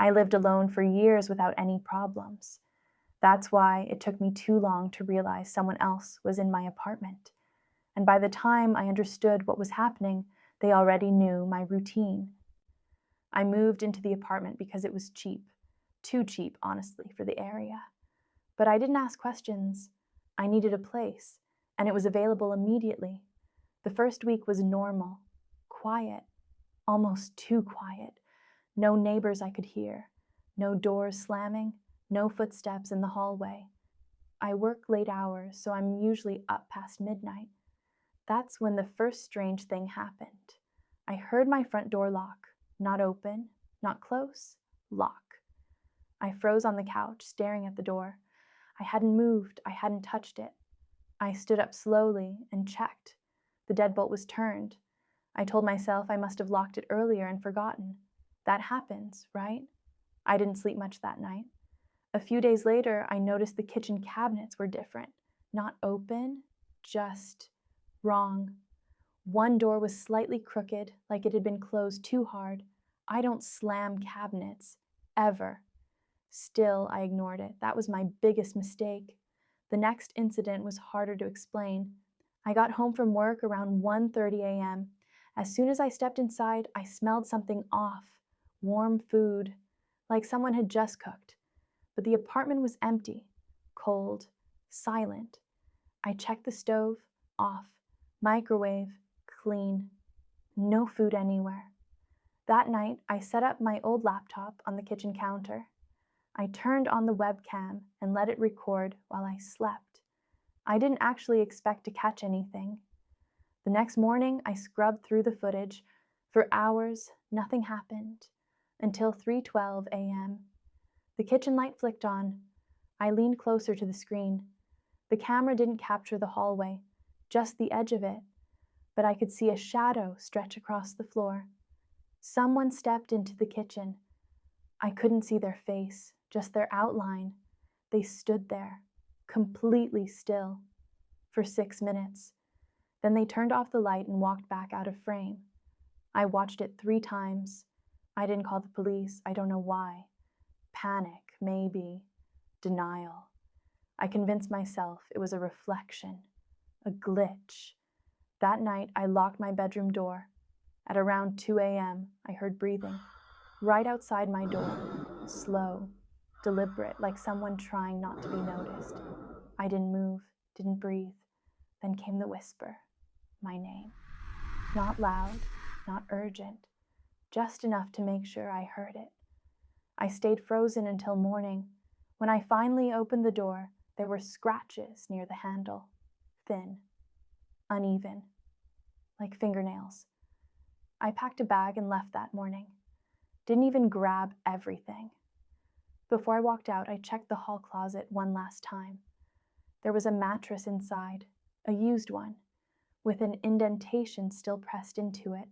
I lived alone for years without any problems. That's why it took me too long to realize someone else was in my apartment. And by the time I understood what was happening, they already knew my routine. I moved into the apartment because it was cheap. Too cheap, honestly, for the area. But I didn't ask questions. I needed a place, and it was available immediately. The first week was normal, quiet, almost too quiet. No neighbors I could hear, no doors slamming, no footsteps in the hallway. I work late hours, so I'm usually up past midnight. That's when the first strange thing happened. I heard my front door lock. Not open, not close, lock. I froze on the couch, staring at the door. I hadn't moved, I hadn't touched it. I stood up slowly and checked. The deadbolt was turned. I told myself I must have locked it earlier and forgotten. That happens, right? I didn't sleep much that night. A few days later, I noticed the kitchen cabinets were different. Not open, just wrong. One door was slightly crooked, like it had been closed too hard. I don't slam cabinets, ever. Still, I ignored it. That was my biggest mistake. The next incident was harder to explain. I got home from work around 1:30 a.m. As soon as I stepped inside, I smelled something off. Warm food, like someone had just cooked. But the apartment was empty, cold, silent. I checked the stove, off. Microwave, clean. No food anywhere. That night, I set up my old laptop on the kitchen counter. I turned on the webcam and let it record while I slept. I didn't actually expect to catch anything. The next morning, I scrubbed through the footage. For hours, nothing happened, until 3:12 a.m. The kitchen light flicked on. I leaned closer to the screen. The camera didn't capture the hallway, just the edge of it, but I could see a shadow stretch across the floor. Someone stepped into the kitchen. I couldn't see their face, just their outline. They stood there, completely still, for 6 minutes. Then they turned off the light and walked back out of frame. I watched it 3 times. I didn't call the police. I don't know why. Panic, maybe. Denial. I convinced myself it was a reflection, a glitch. That night, I locked my bedroom door. At around 2 a.m., I heard breathing, right outside my door, slow, deliberate, like someone trying not to be noticed. I didn't move, didn't breathe. Then came the whisper, my name. Not loud, not urgent, just enough to make sure I heard it. I stayed frozen until morning. When I finally opened the door, there were scratches near the handle, thin, uneven, like fingernails. I packed a bag and left that morning. Didn't even grab everything. Before I walked out, I checked the hall closet one last time. There was a mattress inside, a used one, with an indentation still pressed into it.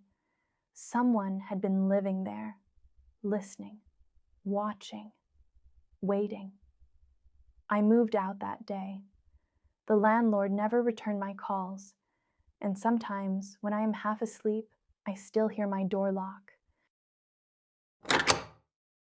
Someone had been living there, listening, watching, waiting. I moved out that day. The landlord never returned my calls, and sometimes when I am half asleep, I still hear my door lock.